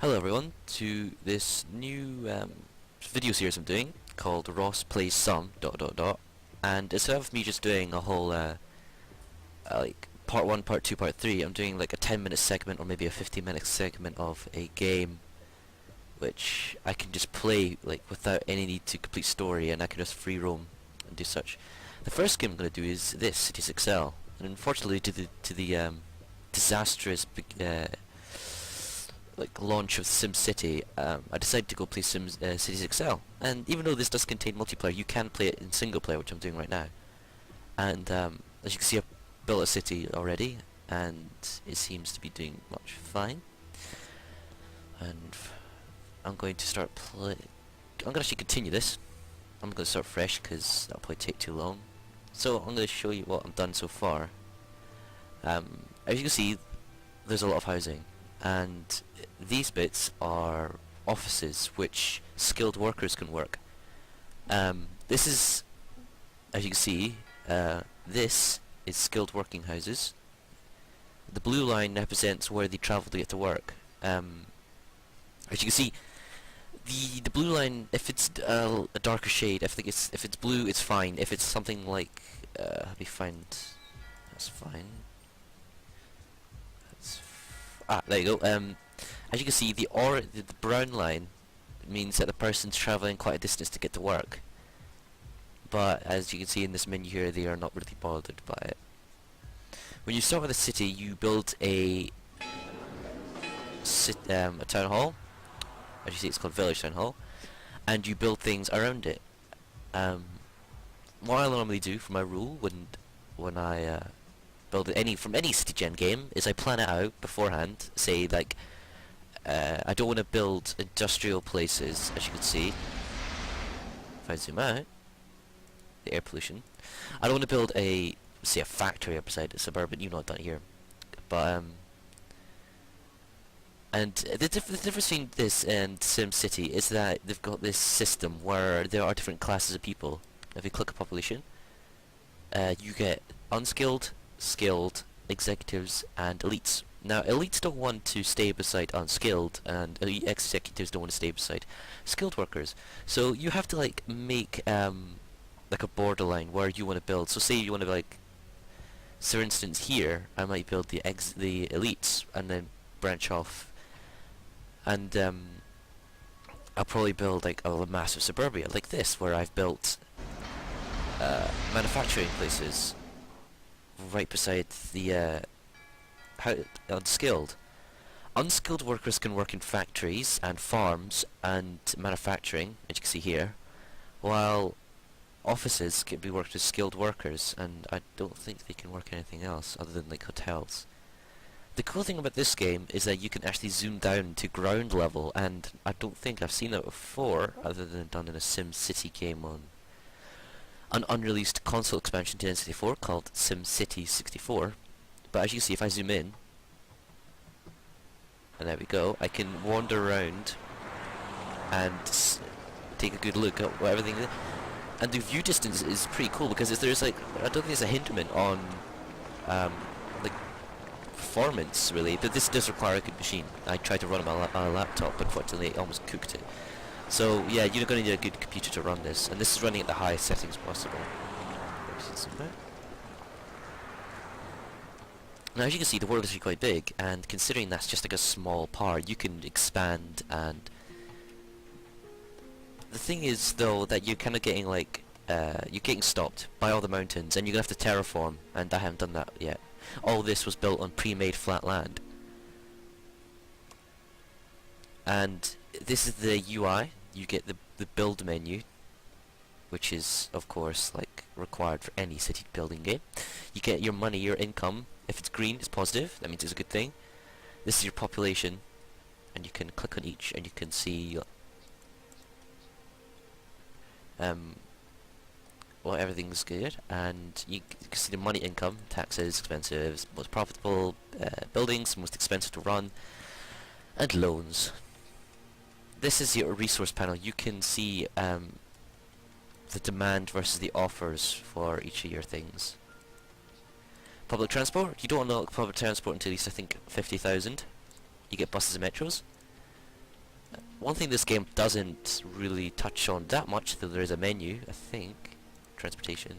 Hello everyone to this new video series I'm doing called Ross Plays Some ... and instead of me just doing a whole like part 1, part 2, part 3, I'm doing like a 10-minute segment or maybe a 15-minute segment of a game which I can just play like without any need to complete story, and I can just free roam and do such. The first game I'm going to do is this, Cities Excel, and unfortunately to the disastrous like launch of SimCity, I decided to go play Cities Excel. And even though this does contain multiplayer, you can play it in single player, which I'm doing right now. And as you can see, I've built a city already, and it seems to be doing much fine. And I'm going to start I'm going to actually continue this. I'm going to start fresh because that'll probably take too long. So I'm going to show you what I've done so far. As you can see, there's a lot of housing, and these bits are offices which skilled workers can work. This is, as you can see, this is skilled working houses. The blue line represents where they travel to get to work. As you can see, the blue line, if it's a darker shade, if it's blue, it's fine. If it's something like, let me find, that's fine. There you go. As you can see, the brown line means that the person's traveling quite a distance to get to work. But as you can see in this menu here, they are not really bothered by it. When you start with a city, you build a town hall. As you see, it's called Village Town Hall, and you build things around it. What I normally do for my rule when I build from any city gen game is I plan it out beforehand. Say like I don't want to build industrial places, as you can see. If I zoom out, the air pollution. I don't want to build a factory up beside a suburban. You know I've done it here, but and the difference between this and SimCity is that they've got this system where there are different classes of people. If you click a population, you get unskilled, skilled, executives, and elites. Now, elites don't want to stay beside unskilled, and executives don't want to stay beside skilled workers. So you have to like make like a borderline where you want to build. So say you want to like, for instance, here I might build the elites and then branch off, and I'll probably build like a massive suburbia like this, where I've built manufacturing places right beside the unskilled. Unskilled workers can work in factories and farms and manufacturing, as you can see here, while offices can be worked with skilled workers, and I don't think they can work anything else other than like hotels. The cool thing about this game is that you can actually zoom down to ground level, and I don't think I've seen that before other than done in a SimCity game on an unreleased console expansion to N64 called SimCity 64. But as you can see, if I zoom in, and there we go, I can wander around and take a good look at what everything is. And the view distance is pretty cool because there's like, I don't think there's a hindrance on like performance really, but this does require a good machine. I tried to run it on a laptop, but unfortunately it almost cooked it. So yeah, you're going to need a good computer to run this, and this is running at the highest settings possible. Now, as you can see, the world is actually quite big, and considering that's just like a small part, you can expand. And the thing is, though, that you're kind of getting like you're getting stopped by all the mountains, and you're gonna have to terraform, and I haven't done that yet. All this was built on pre-made flat land, and this is the UI. You get the build menu, which is of course like required for any city building game. You get your money, your income. If it's green, it's positive. That means it's a good thing. This is your population, and you can click on each, and you can see well, everything's good, and you can see the money, income, taxes, expenses, most profitable buildings, most expensive to run, and loans. This is your resource panel. You can see the demand versus the offers for each of your things. Public transport. You don't unlock public transport until at least I think 50,000. You get buses and metros. one thing this game doesn't really touch on that much, though there is a menu, I think. Transportation.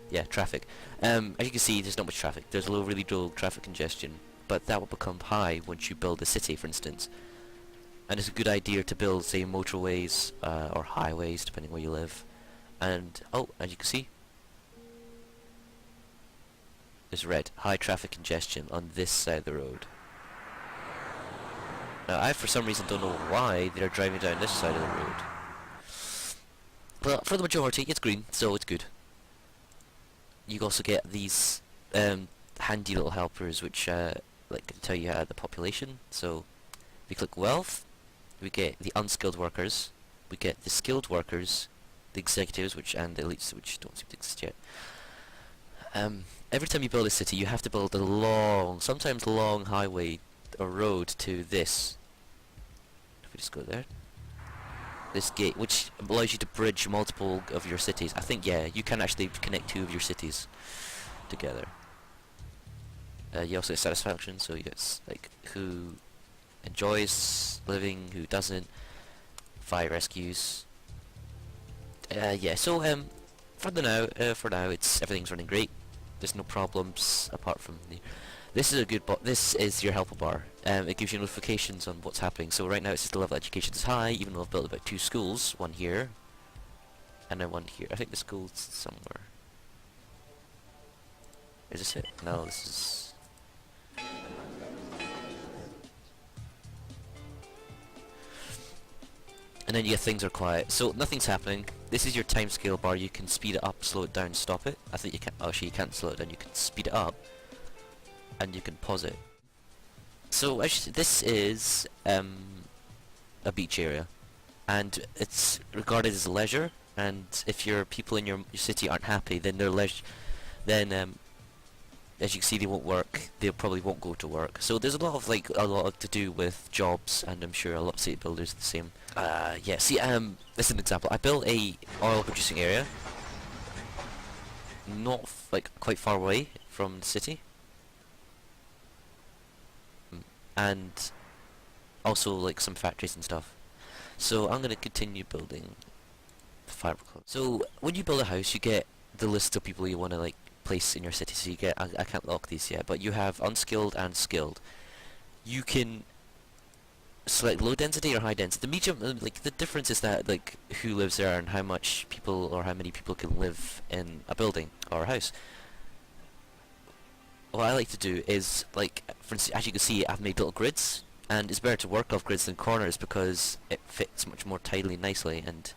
Yeah, traffic. As you can see, there's not much traffic. There's a really low traffic congestion, but that will become high once you build a city, for instance. And it's a good idea to build, say, motorways or highways, depending where you live. And, oh, as you can see, there's red. High traffic congestion on this side of the road. Now, I, for some reason, don't know why they're driving down this side of the road. But for the majority, it's green, so it's good. You also get these handy little helpers, which like tell you the population. So, if you click wealth, we get the unskilled workers, we get the skilled workers, the executives, and the elites, which don't seem to exist yet. Every time you build a city, you have to build a long, sometimes long highway or road to this. If we just go there, this gate, which allows you to bridge multiple of your cities. I think, yeah, you can actually connect 2 of your cities together. You also get satisfaction, so you get like who enjoys living, who doesn't. Fire rescues. Yeah. So for now, everything's running great. There's no problems apart from the. This is a good this is your helper bar. It gives you notifications on what's happening. So right now it says the level of education is high, even though I've built about 2 schools, one here, and then one here. I think the school's somewhere. Is this it? No, this is. And then things are quiet, so nothing's happening. This is your timescale bar. You can speed it up, slow it down, stop it. I think you can. Oh, actually, you can't slow it down. You can speed it up, and you can pause it. So actually, this is a beach area, and it's regarded as leisure. And if your people in your city aren't happy, then they're as you can see, they won't work. They probably won't go to work. So there's a lot to do with jobs, and I'm sure a lot of city builders are the same. Yeah. See, this is an example. I built a oil producing area, not quite far away from the city, and also some factories and stuff. So I'm gonna continue building the fiber club. So when you build a house, you get the list of people you want to place in your city. So you get, I can't lock these yet, but you have unskilled and skilled. You can select low density or high density. The medium, the difference is that who lives there and how much people or how many people can live in a building or a house. What I like to do is, for instance, as you can see, I've made little grids, and it's better to work off grids than corners because it fits much more tidily, nicely, and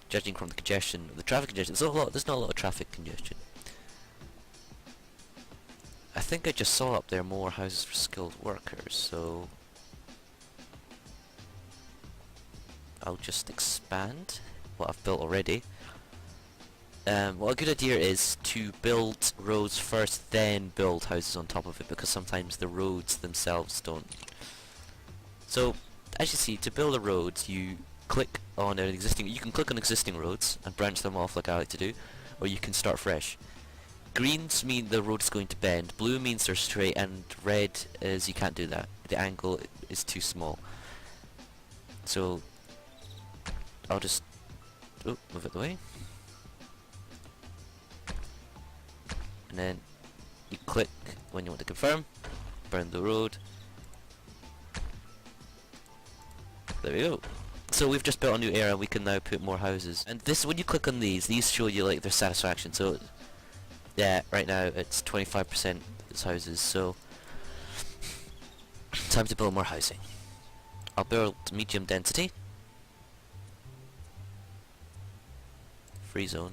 judging from the congestion, the traffic congestion, there's not a lot of traffic congestion. I think I just saw up there more houses for skilled workers, so I'll just expand what I've built already. What a good idea is to build roads first, then build houses on top of it, because sometimes the roads themselves don't. So, as you see, to build a road, you click on an existing. You can click on existing roads and branch them off like I like to do, or you can start fresh. Greens mean the road is going to bend, blue means they're straight, and red is you can't do that. The angle is too small. So I'll just move it out the way. And then you click when you want to confirm, burn the road. There we go. So we've just built a new area, we can now put more houses. And this, when you click on these show you their satisfaction. So yeah, right now it's 25% its houses, so time to build more housing. I'll build medium density. Free zone.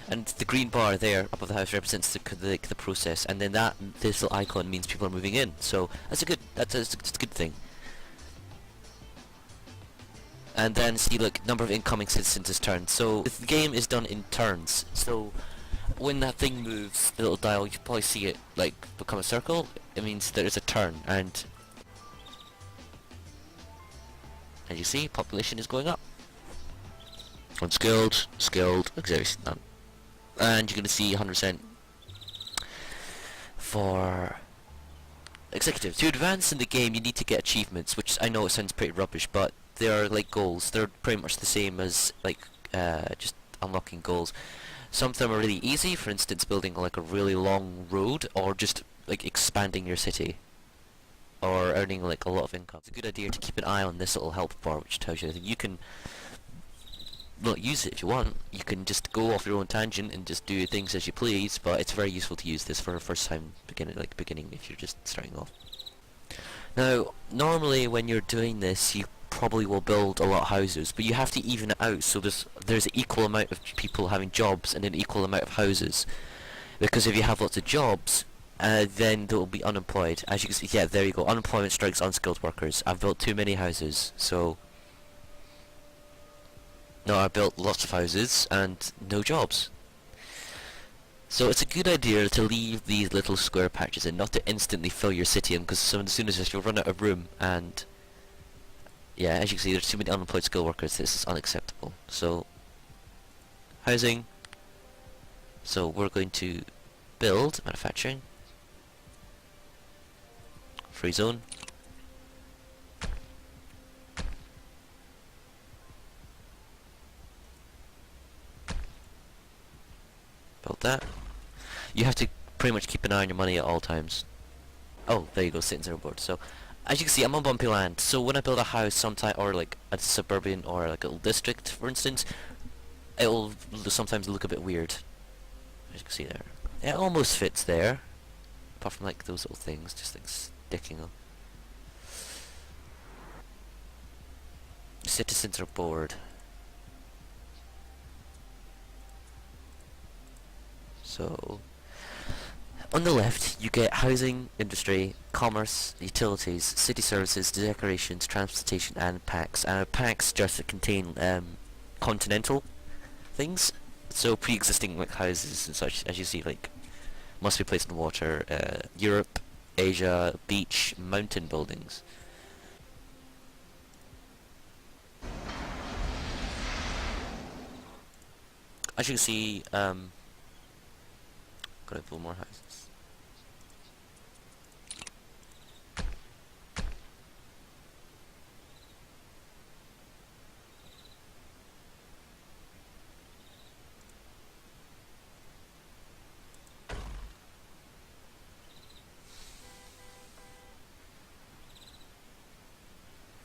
And the green bar there above the house represents the process, and then this little icon means people are moving in. So that's a good thing. And then see, number of incoming citizens is turned. So the game is done in turns. So when that thing moves, the little dial, you probably see it become a circle. It means there is a turn, and as you see, population is going up. unskilled, skilled, executive none. And you're going to see 100% for executive. To advance in the game, you need to get achievements, which I know it sounds pretty rubbish, but they are like goals. They're pretty much the same as like just unlocking goals. Some of them are really easy, for instance building like a really long road, or just like expanding your city, or earning like a lot of income. It's a good idea to keep an eye on this little help bar, which tells you that you can not use it if you want. You can just go off your own tangent and just do things as you please, but it's very useful to use this for a first time beginning if you're just starting off. Now, normally when you're doing this, you probably will build a lot of houses, but you have to even it out so there's an equal amount of people having jobs and an equal amount of houses. Because if you have lots of jobs, then they'll be unemployed. As you can see, yeah, there you go. Unemployment strikes unskilled workers. I've built too many houses, so no, I built lots of houses and no jobs. So it's a good idea to leave these little square patches and not to instantly fill your city in, because as soon as this you'll run out of room, and yeah, as you can see there's too many unemployed skilled workers. This is unacceptable. So housing, so we're going to build manufacturing, free zone, build that. You have to pretty much keep an eye on your money at all times. Oh, there you go, sit in zero board. So as you can see, I'm on bumpy land, so when I build a house sometime, or like a suburban or like a little district for instance, it'll sometimes look a bit weird. As you can see there, it almost fits there, apart from like those little things just like sticking up. City center board. So on the left you get housing, industry, commerce, utilities, city services, decorations, transportation, and packs. Packs just contain continental things, so pre-existing like houses and such, as you see, like must be placed in water, Europe, Asia, beach, mountain buildings. As you can see, gotta build more houses.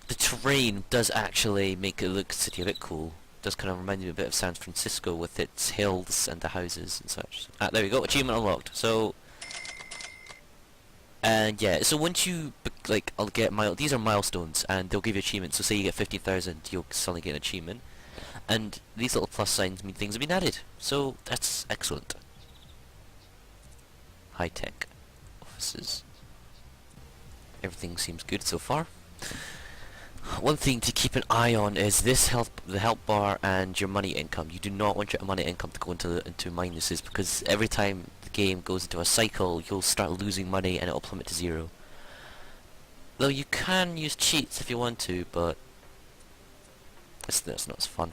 The terrain does actually make it look city a bit cool. Does kind of remind me a bit of San Francisco with its hills and the houses and such. There we go, achievement unlocked. So, and yeah, so once you like, I'll get these are milestones, and they'll give you achievements. So say you get 50,000, you'll suddenly get an achievement, and these little plus signs mean things have been added. So that's excellent. High tech offices. Everything seems good so far. One thing to keep an eye on is this the help bar and your money income. You do not want your money income to go into minuses, because every time the game goes into a cycle, you'll start losing money and it'll plummet to zero. Though you can use cheats if you want to, but that's not as fun.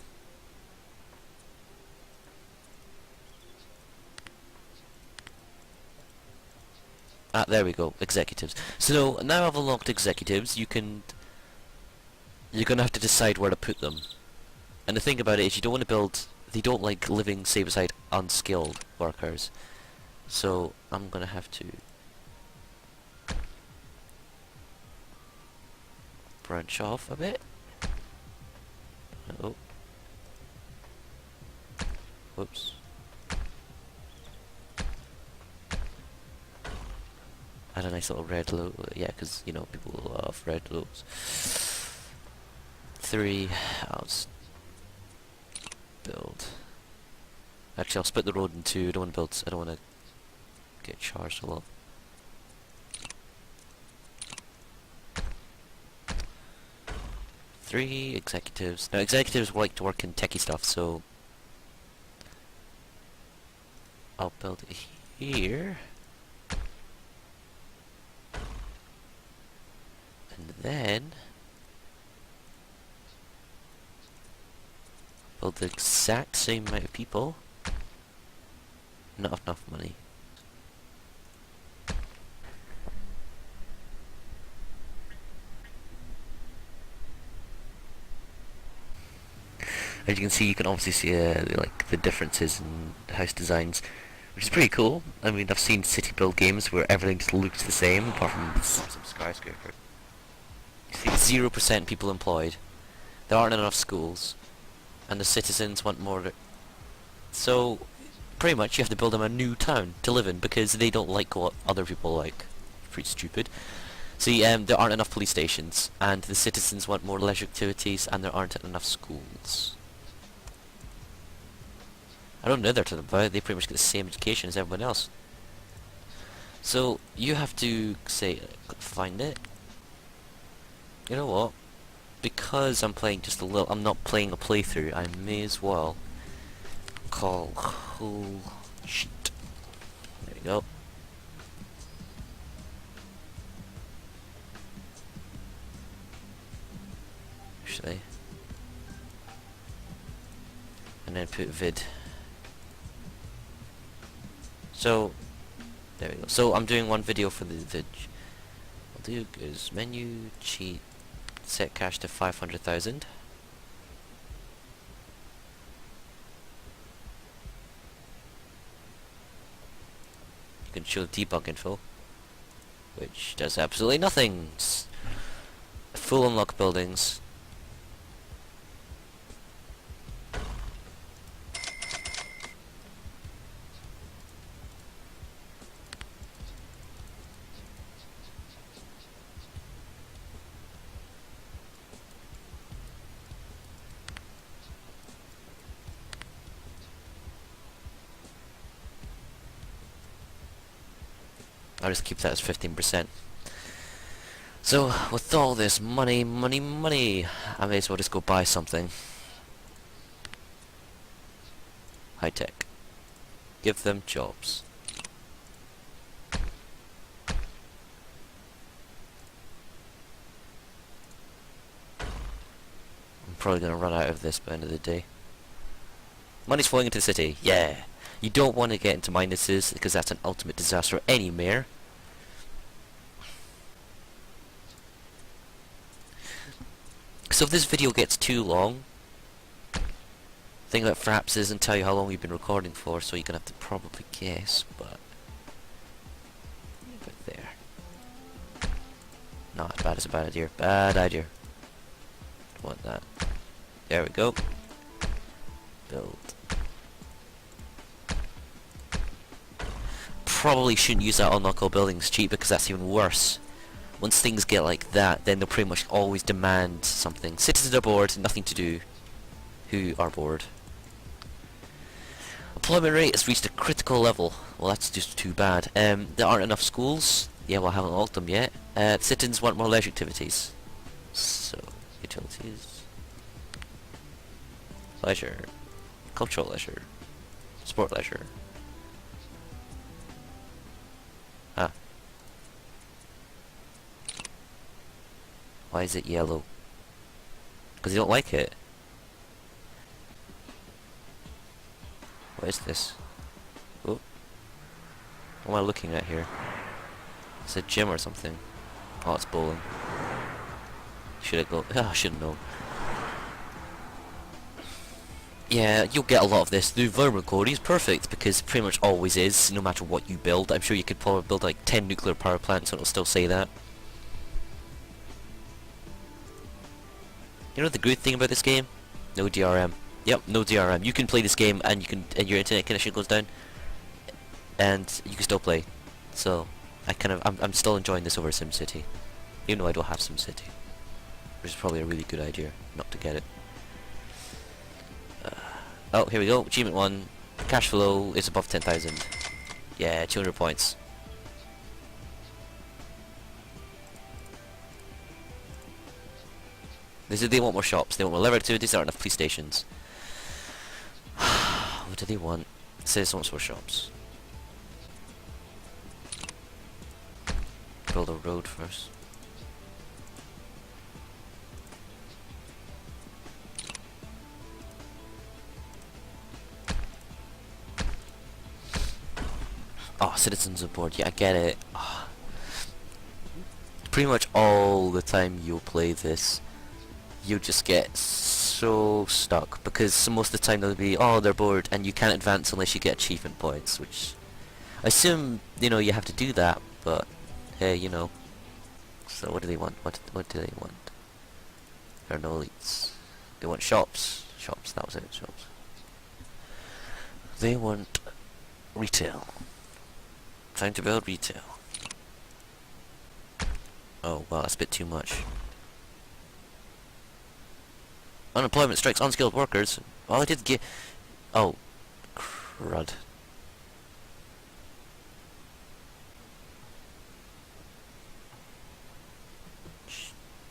There we go, executives. So now I've unlocked executives. You're gonna have to decide where to put them. And the thing about it is, you don't want to build. They don't like living side by side unskilled workers. So I'm gonna have to branch off a bit. Oh, whoops. I had a nice little red logo. Yeah, because you know people love red logos. 3. I'll just build. Actually, I'll split the road in 2. I don't want to build. I don't want to get charged a lot. Three executives. Now, executives like to work in techie stuff, so I'll build it here. And then build the exact same amount of people. Not enough money. As you can see, you can obviously see like the differences in house designs, which is pretty cool. I mean, I've seen city build games where everything just looks the same, apart from some skyscraper. You see 0% people employed. There aren't enough schools, and the citizens want more. So, pretty much, you have to build them a new town to live in because they don't like what other people like. Pretty stupid. See, there aren't enough police stations, and the citizens want more leisure activities, and there aren't enough schools. I don't know they're talking about. They pretty much get the same education as everyone else. So you have to say, find it. You know what? Because I'm playing just a little, I'm not playing a playthrough. I may as well call whole sheet. There we go. Actually, and then put vid. So, there we go. So I'm doing one video for the vid. I'll do is menu cheat, set cache to 500,000. You can show debug info, which does absolutely nothing. It's full unlock buildings. I'll just keep that as 15%. So, with all this money, I may as well just go buy something. High tech. Give them jobs. I'm probably gonna run out of this by the end of the day. Money's flowing into the city, yeah! You don't want to get into minuses, because that's an ultimate disaster for any mayor. So if this video gets too long, thing about Fraps isn't tell you how long you've been recording for, so you're gonna have to probably guess, but leave it there. Not as bad as a bad idea. Bad idea. Don't want that. There we go. Build. Probably shouldn't use that unlock all buildings cheat because that's even worse. Once things get like that, then they'll pretty much always demand something. Citizens are bored, nothing to do. Who are bored? Employment rate has reached a critical level. Well, that's just too bad. There aren't enough schools. Yeah, well, I haven't logged them yet. Citizens want more leisure activities. So, utilities. Leisure. Cultural leisure. Sport leisure. Ah. Why is it yellow? Because you don't like it. What is this? Oh. What am I looking at here? It's a gym or something. Oh, it's bowling. Should it go? Oh, I shouldn't know. Yeah, you'll get a lot of this. The environment quality is perfect because it pretty much always is, no matter what you build. I'm sure you could probably build like 10 nuclear power plants and it'll still say that. You know the good thing about this game? No DRM. Yep, no DRM. You can play this game and and your internet connection goes down and you can still play. So I'm still enjoying this over SimCity. Even though I don't have SimCity. Which is probably a really good idea not to get it. Oh, here we go. Achievement 1. Cash flow is above 10,000. Yeah, 200 points. They want more shops. They want more leisure activities. There aren't enough police stations. What do they want? It says wants more shops. Build a road first. Oh, Citizens of Board, yeah, I get it. Pretty much all the time you'll play this, you just get so stuck because most of the time they'll be, oh, they're bored, and you can't advance unless you get achievement points, which I assume, you know, you have to do that, but hey, you know. So what do they want? What do they want? There are no elites. They want shops. Shops, that was it, shops. They want retail. Time to build retail. Oh, well, that's a bit too much. Unemployment strikes unskilled workers. All I did get... Oh, crud.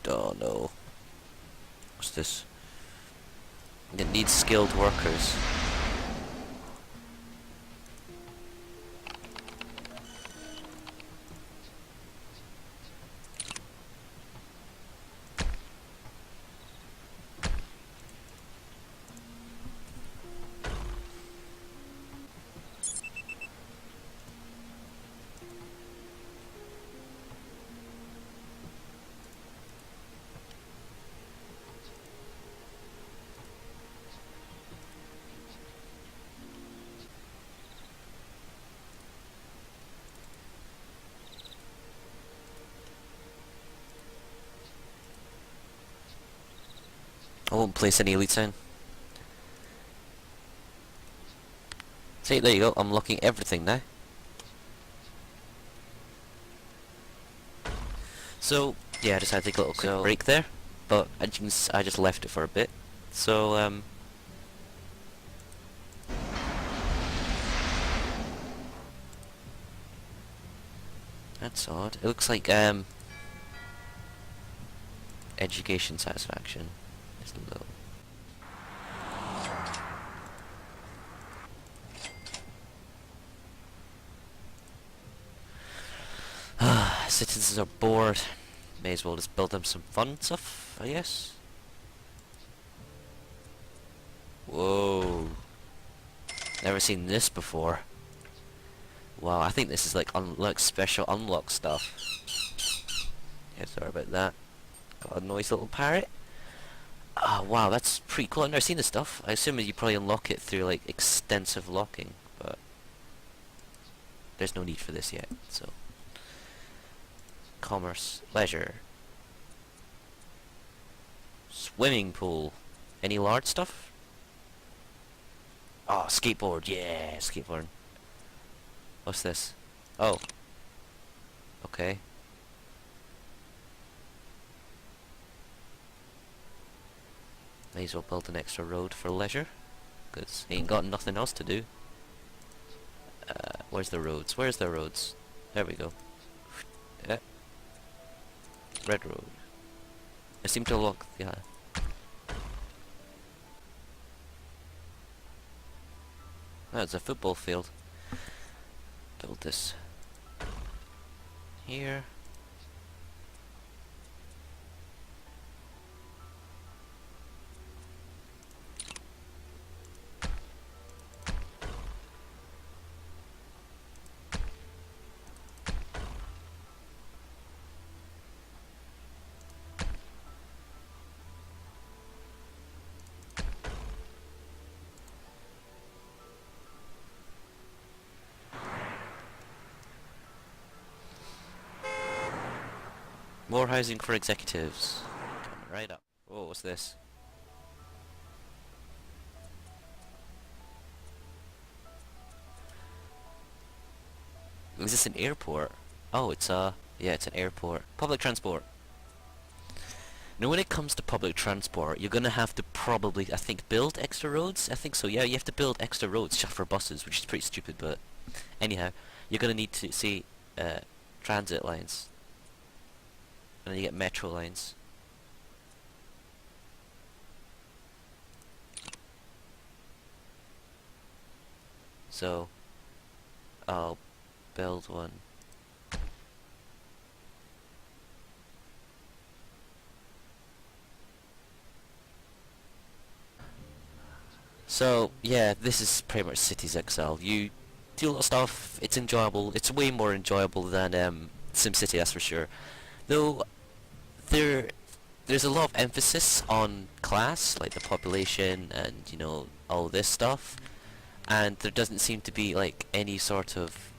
Oh no. What's this? It needs skilled workers. I won't place any elites in. See, there you go, I'm unlocking everything now. So, yeah, I just had to take a little quick break there, but I just left it for a bit. So, that's odd. It looks like, education satisfaction is low. Citizens are bored. May as well just build them some fun stuff, I guess. Whoa. Never seen this before. Wow, I think this is like special unlock stuff. Yeah, sorry about that. Got a noisy little parrot. Oh, wow, that's pretty cool. I've never seen this stuff. I assume you probably unlock it through like extensive locking, but there's no need for this yet, so. Commerce, leisure, swimming pool. Any large stuff? Oh, skateboard, yeah, skateboard. What's this? Oh. Okay. May as well build an extra road for leisure, because ain't got nothing else to do. Where's the roads? Where's the roads? There we go. Yeah. Red road. I seem to unlock the... That's a football field. Build this here. More housing for executives. Coming right up. Oh, what's this? Is this an airport? Oh, it's yeah, it's an airport. Public transport. Now when it comes to public transport, you're gonna have to probably, I think, build extra roads? I think so, yeah, you have to build extra roads just for buses, which is pretty stupid, but anyhow, you're gonna need to see transit lines. And then you get metro lines. So, I'll build one. So, yeah, this is pretty much Cities XL. You do a lot of stuff. It's enjoyable. It's way more enjoyable than SimCity, that's for sure. Though there's a lot of emphasis on class, like the population and you know all this stuff, and there doesn't seem to be like any sort of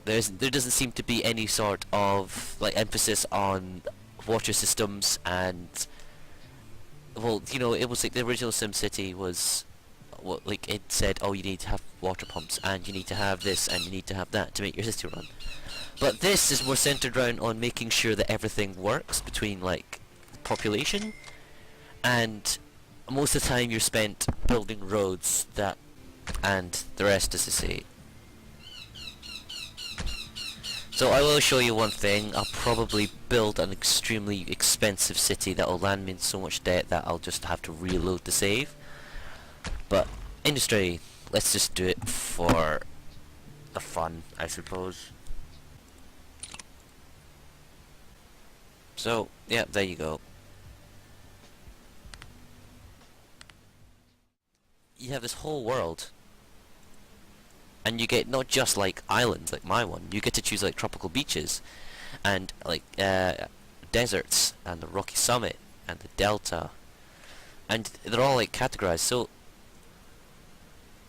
there doesn't seem to be any sort of like emphasis on water systems and well, you know, it was like the original SimCity was what like it said, oh, you need to have water pumps and you need to have this and you need to have that to make your city run. But this is more centered around on making sure that everything works between like population, and most of the time you're spent building roads that and the rest is to say. So I will show you one thing. I'll probably build an extremely expensive city that will land me in so much debt that I'll just have to reload the save. But industry, let's just do it for the fun, I suppose. So yeah, there you go. You have this whole world. And you get not just like islands like my one, you get to choose like tropical beaches and like deserts and the rocky summit and the delta, and they're all like categorized. So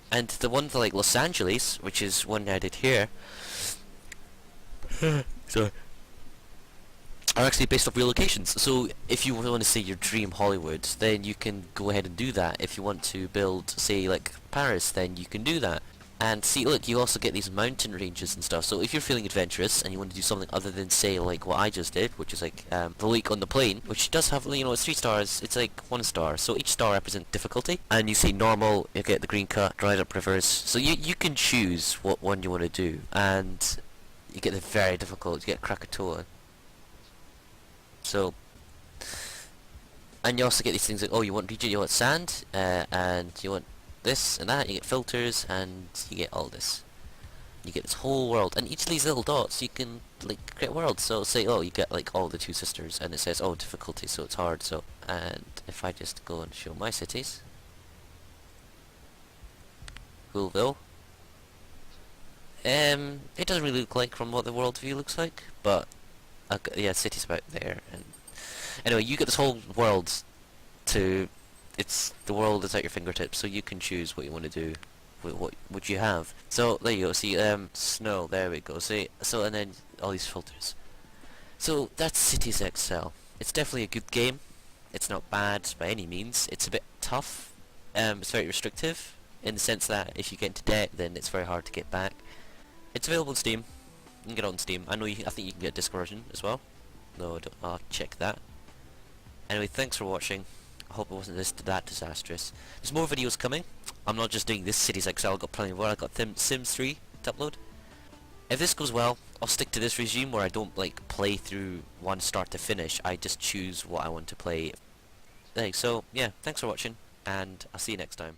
and the one for like Los Angeles, which is one I did here sorry, are actually based off real locations. So if you want to say your dream Hollywood, then you can go ahead and do that. If you want to build say like Paris, then you can do that. And see, look, you also get these mountain ranges and stuff, so if you're feeling adventurous and you want to do something other than, say, like what I just did, which is like the lake on the plain, which does have, you know, it's 3 stars, it's like 1 star, so each star represents difficulty, and you see normal, you get the green cut, dried up rivers, so you can choose what one you want to do, and you get the very difficult, you get Krakatoa. So, and you also get these things like, oh, you want region, you want sand, and you want this and that, you get filters and you get all this. You get this whole world, and each of these little dots you can like create worlds. So say, oh, you get like all the 2 sisters and it says, oh, difficulty, so it's hard. So, and if I just go and show my cities, Coolville, it doesn't really look like from what the world view looks like, but yeah, city's about there. And anyway, you get this whole world to it's the world is at your fingertips, so you can choose what you want to do with what you have. So there you go. See, snow. There we go. See, so and then all these filters. So that's Cities XL. It's definitely a good game. It's not bad by any means. It's a bit tough. It's very restrictive in the sense that if you get into debt, then it's very hard to get back. It's available on Steam. You can get it on Steam. I think you can get a disc version as well. No, I'll check that. Anyway, thanks for watching. I hope it wasn't that disastrous. There's more videos coming. I'm not just doing this Cities XL, I've got plenty more. I've got Sims 3 to upload. If this goes well, I'll stick to this regime where I don't like play through one start to finish. I just choose what I want to play. So yeah, thanks for watching, and I'll see you next time.